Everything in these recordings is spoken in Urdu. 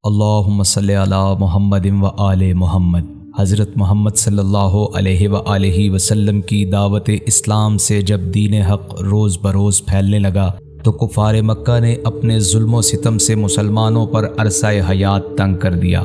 اللہم صلی علی محمد و آل محمد۔ حضرت محمد صلی اللہ علیہ وآلہ وسلم کی دعوت اسلام سے جب دین حق روز بروز پھیلنے لگا تو کفار مکہ نے اپنے ظلم و ستم سے مسلمانوں پر عرصہ حیات تنگ کر دیا۔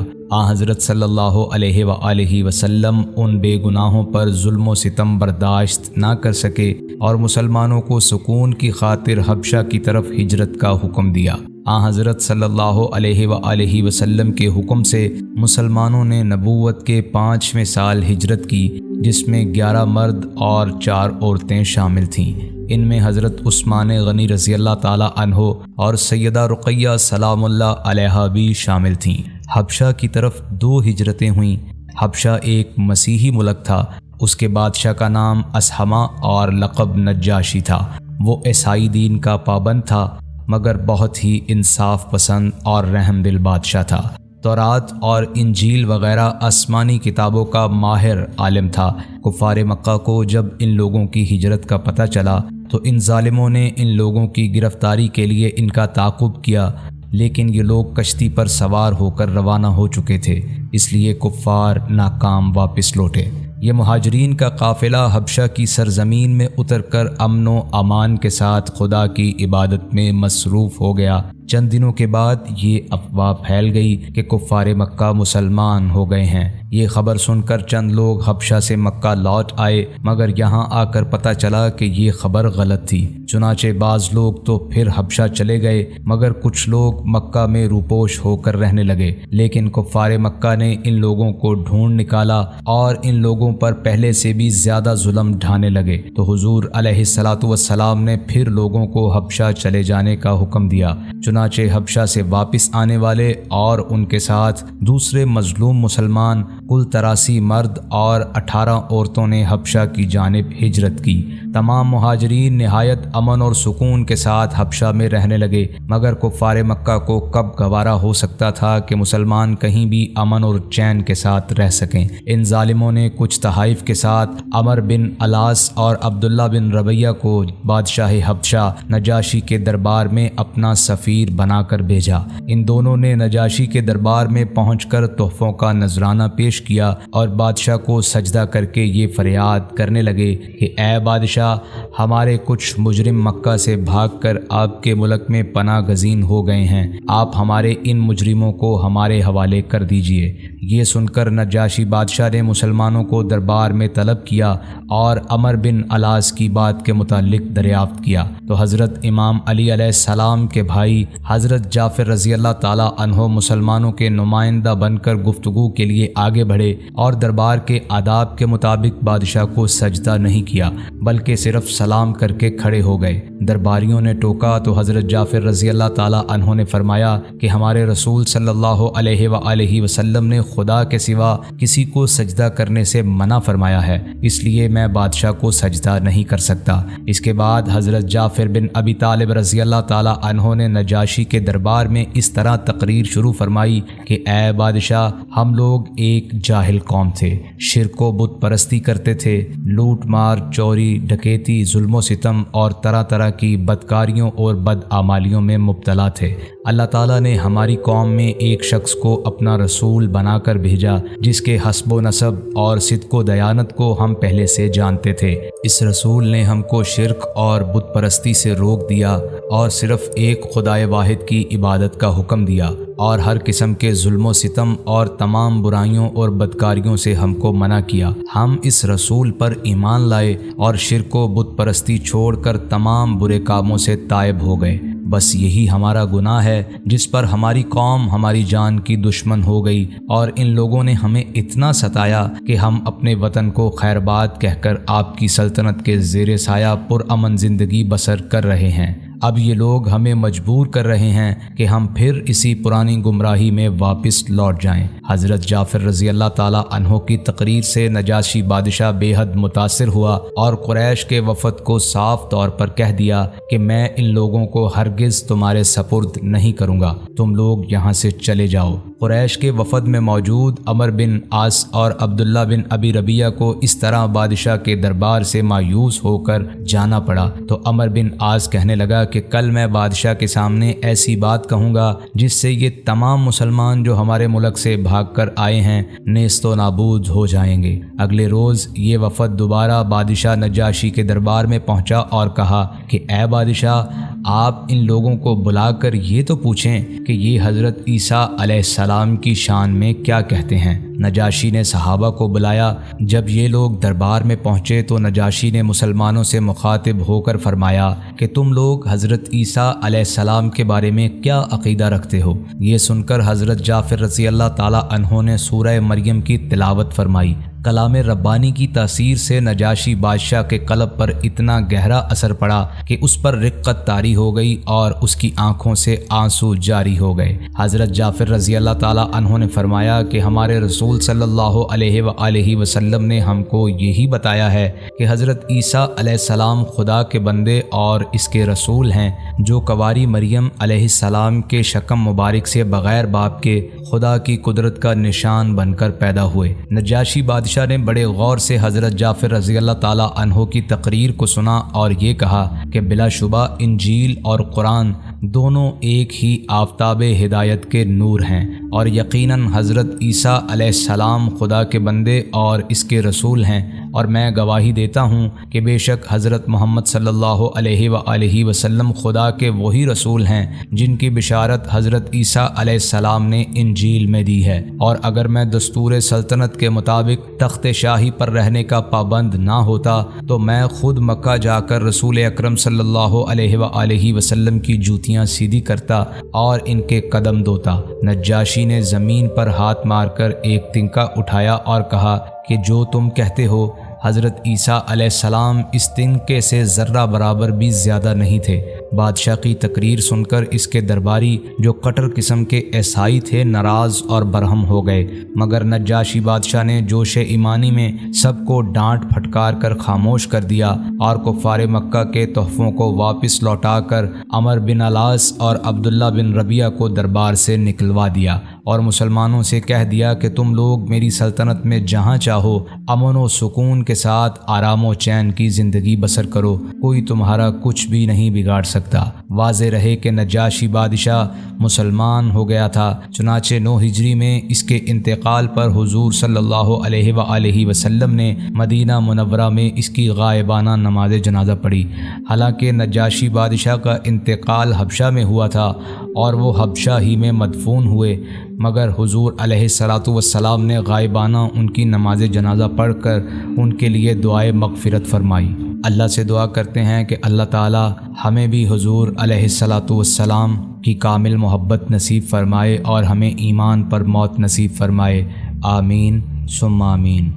حضرت صلی اللہ علیہ وآلہ وسلم ان بے گناہوں پر ظلم و ستم برداشت نہ کر سکے اور مسلمانوں کو سکون کی خاطر حبشہ کی طرف ہجرت کا حکم دیا۔ حضرت صلی اللہ علیہ وآلہ وسلم کے حکم سے مسلمانوں نے نبوت کے 5ویں سال ہجرت کی، جس میں 11 مرد اور 4 عورتیں شامل تھیں۔ ان میں حضرت عثمان غنی رضی اللہ تعالی عنہ اور سیدہ رقیہ سلام اللہ علیہا بھی شامل تھیں۔ حبشہ کی طرف 2 ہجرتیں ہوئیں۔ حبشہ ایک مسیحی ملک تھا۔ اس کے بادشاہ کا نام اسہمہ اور لقب نجاشی تھا۔ وہ عیسائی دین کا پابند تھا مگر بہت ہی انصاف پسند اور رحم دل بادشاہ تھا۔ تورات اور انجیل وغیرہ آسمانی کتابوں کا ماہر عالم تھا۔ کفار مکہ کو جب ان لوگوں کی ہجرت کا پتہ چلا تو ان ظالموں نے ان لوگوں کی گرفتاری کے لیے ان کا تعاقب کیا، لیکن یہ لوگ کشتی پر سوار ہو کر روانہ ہو چکے تھے، اس لیے کفار ناکام واپس لوٹے۔ یہ مہاجرین کا قافلہ حبشہ کی سرزمین میں اتر کر امن و امان کے ساتھ خدا کی عبادت میں مصروف ہو گیا۔ چند دنوں کے بعد یہ افواہ پھیل گئی کہ کفار مکہ مسلمان ہو گئے ہیں۔ یہ خبر سن کر چند لوگ حبشہ سے مکہ لوٹ آئے، مگر یہاں آ کر پتہ چلا کہ یہ خبر غلط تھی۔ چنانچہ بعض لوگ تو پھر حبشہ چلے گئے، مگر کچھ لوگ مکہ میں روپوش ہو کر رہنے لگے۔ لیکن کفار مکہ نے ان لوگوں کو ڈھونڈ نکالا اور ان لوگوں پر پہلے سے بھی زیادہ ظلم ڈھانے لگے، تو حضور علیہ الصلوۃ والسلام نے پھر لوگوں کو حبشہ چلے جانے کا حکم دیا۔ چنانچہ حبشہ سے واپس آنے والے اور ان کے ساتھ دوسرے مظلوم مسلمان کل 83 مرد اور 18 عورتوں نے حبشہ کی جانب ہجرت کی۔ تمام مہاجرین نہایت امن اور سکون کے ساتھ حبشہ میں رہنے لگے، مگر کفار مکہ کو کب گوارا ہو سکتا تھا کہ مسلمان کہیں بھی امن اور چین کے ساتھ رہ سکیں۔ ان ظالموں نے کچھ تحائف کے ساتھ عمر بن الاس اور عبداللہ بن ربیہ کو بادشاہ حبشہ نجاشی کے دربار میں اپنا سفیر بنا کر بھیجا۔ ان دونوں نے نجاشی کے دربار میں پہنچ کر تحفوں کا نذرانہ پیش کیا اور بادشاہ کو سجدہ کر کے یہ فریاد کرنے لگے کہ اے بادشاہ، ہمارے کچھ مجرم مکہ سے بھاگ کر آپ کے ملک میں پناہ گزین ہو گئے ہیں، آپ ہمارے ان مجرموں کو ہمارے حوالے کر دیجئے۔ یہ سن کر نجاشی بادشاہ نے مسلمانوں کو دربار میں طلب کیا اور عمر بن الاس کی بات کے متعلق دریافت کیا، تو حضرت امام علی علیہ السلام کے بھائی حضرت جعفر رضی اللہ تعالی عنہ مسلمانوں کے نمائندہ بن کر گفتگو کے لیے آگے بڑھے اور دربار کے آداب کے مطابق بادشاہ کو سجدہ نہیں کیا بلکہ صرف سلام کر کے کھڑے ہو گئے۔ درباریوں نے ٹوکا تو حضرت جعفر رضی اللہ تعالی عنہ نے فرمایا کہ ہمارے رسول صلی اللہ علیہ وآلہ وسلم نے خدا کے سوا کسی کو سجدہ کرنے سے منع فرمایا ہے، اس لیے میں بادشاہ کو سجدہ نہیں کر سکتا۔ اس کے بعد حضرت جعفر بن ابی طالب رضی اللہ تعالی عنہ نے نجاشی کے دربار میں اس طرح تقریر شروع فرمائی کہ اے بادشاہ، ہم لوگ ایک جاہل قوم تھے، شرک و بت پرستی کرتے تھے، لوٹ مار، چوری، ڈکیتی، ظلم و ستم اور طرح طرح کی بدکاریوں اور بدعمالیوں میں مبتلا تھے۔ اللہ تعالیٰ نے ہماری قوم میں ایک شخص کو اپنا رسول بنا کر بھیجا جس کے حسب و نسب اور صدق و دیانت کو ہم پہلے سے جانتے تھے۔ اس رسول نے ہم کو شرک اور بت پرستی سے روک دیا اور صرف ایک خدائے واحد کی عبادت کا حکم دیا اور ہر قسم کے ظلم و ستم اور تمام برائیوں اور بدکاریوں سے ہم کو منع کیا۔ ہم اس رسول پر ایمان لائے اور شرک و بت پرستی چھوڑ کر تمام برے کاموں سے تائب ہو گئے۔ بس یہی ہمارا گناہ ہے جس پر ہماری قوم ہماری جان کی دشمن ہو گئی اور ان لوگوں نے ہمیں اتنا ستایا کہ ہم اپنے وطن کو خیرباد کہہ کر آپ کی سلطنت کے زیر سایہ پرامن زندگی بسر کر رہے ہیں۔ اب یہ لوگ ہمیں مجبور کر رہے ہیں کہ ہم پھر اسی پرانی گمراہی میں واپس لوٹ جائیں۔ حضرت جعفر رضی اللہ تعالی عنہ کی تقریر سے نجاشی بادشاہ بے حد متاثر ہوا اور قریش کے وفد کو صاف طور پر کہہ دیا کہ میں ان لوگوں کو ہرگز تمہارے سپرد نہیں کروں گا، تم لوگ یہاں سے چلے جاؤ۔ قریش کے وفد میں موجود عمر بن عاص اور عبداللہ بن ابی ربیعہ کو اس طرح بادشاہ کے دربار سے مایوس ہو کر جانا پڑا تو عمر بن عاص کہنے لگا کہ کل میں بادشاہ کے سامنے ایسی بات کہوں گا جس سے یہ تمام مسلمان جو ہمارے ملک سے بھاگ کر آئے ہیں نیست و نابود ہو جائیں گے۔ اگلے روز یہ وفد دوبارہ بادشاہ نجاشی کے دربار میں پہنچا اور کہا کہ اے بادشاہ، آپ ان لوگوں کو بلا کر یہ تو پوچھیں کہ یہ حضرت عیسیٰ علیہ السلام کی شان میں کیا کہتے ہیں۔ نجاشی نے صحابہ کو بلایا۔ جب یہ لوگ دربار میں پہنچے تو نجاشی نے مسلمانوں سے مخاطب ہو کر فرمایا کہ تم لوگ حضرت عیسیٰ علیہ السلام کے بارے میں کیا عقیدہ رکھتے ہو؟ یہ سن کر حضرت جعفر رضی اللہ تعالی عنہ نے سورہ مریم کی تلاوت فرمائی۔ کلام ربانی کی تاثیر سے نجاشی بادشاہ کے قلب پر اتنا گہرا اثر پڑا کہ اس پر رقت طاری ہو گئی اور اس کی آنکھوں سے آنسو جاری ہو گئے۔ حضرت جعفر رضی اللہ تعالی عنہ نے فرمایا کہ ہمارے رسول صلی اللہ علیہ وآلہ وسلم نے ہم کو یہی بتایا ہے کہ حضرت عیسیٰ علیہ السلام خدا کے بندے اور اس کے رسول ہیں، جو کنواری مریم علیہ السلام کے شکم مبارک سے بغیر باپ کے خدا کی قدرت کا نشان بن کر پیدا ہوئے۔ نجاشی بادشاہ نے بڑے غور سے حضرت جعفر رضی اللہ تعالی عنہ کی تقریر کو سنا اور یہ کہا کہ بلا شبہ انجیل اور قرآن دونوں ایک ہی آفتاب ہدایت کے نور ہیں، اور یقیناً حضرت عیسیٰ علیہ السلام خدا کے بندے اور اس کے رسول ہیں، اور میں گواہی دیتا ہوں کہ بے شک حضرت محمد صلی اللہ علیہ وآلہ وسلم خدا کے وہی رسول ہیں جن کی بشارت حضرت عیسیٰ علیہ السلام نے انجیل میں دی ہے، اور اگر میں دستور سلطنت کے مطابق تخت شاہی پر رہنے کا پابند نہ ہوتا تو میں خود مکہ جا کر رسول اکرم صلی اللہ علیہ وآلہ وسلم کی جوتیاں سیدھی کرتا اور ان کے قدم دھوتا۔ نجاشی نے زمین پر ہاتھ مار کر ایک تنکا اٹھایا اور کہا کہ جو تم کہتے ہو حضرت عیسیٰ علیہ السلام اس تنکے سے ذرہ برابر بھی زیادہ نہیں تھے۔ بادشاہ کی تقریر سن کر اس کے درباری جو کٹر قسم کے عیسائی تھے ناراض اور برہم ہو گئے، مگر نجاشی بادشاہ نے جوش ایمانی میں سب کو ڈانٹ پھٹکار کر خاموش کر دیا اور کفار مکہ کے تحفوں کو واپس لوٹا کر عمر بن علاس اور عبداللہ بن ربیعہ کو دربار سے نکلوا دیا اور مسلمانوں سے کہہ دیا کہ تم لوگ میری سلطنت میں جہاں چاہو امن و سکون کے ساتھ آرام و چین کی زندگی بسر کرو، کوئی تمہارا کچھ بھی نہیں بگاڑ سکتا۔ واضح رہے کہ نجاشی بادشاہ مسلمان ہو گیا تھا۔ چنانچہ 9 ہجری میں اس کے انتقال پر حضور صلی اللہ علیہ وآلہ وسلم نے مدینہ منورہ میں اس کی غائبانہ نماز جنازہ پڑھی۔ حالانکہ نجاشی بادشاہ کا انتقال حبشہ میں ہوا تھا اور وہ حبشہ ہی میں مدفون ہوئے، مگر حضور علیہ الصلاۃ والسلام نے غائبانہ ان کی نماز جنازہ پڑھ کر ان کے لیے دعائے مغفرت فرمائی۔ اللہ سے دعا کرتے ہیں کہ اللہ تعالی ہمیں بھی حضور علیہ الصلاۃ والسلام کی کامل محبت نصیب فرمائے اور ہمیں ایمان پر موت نصیب فرمائے۔ آمین ثم آمین۔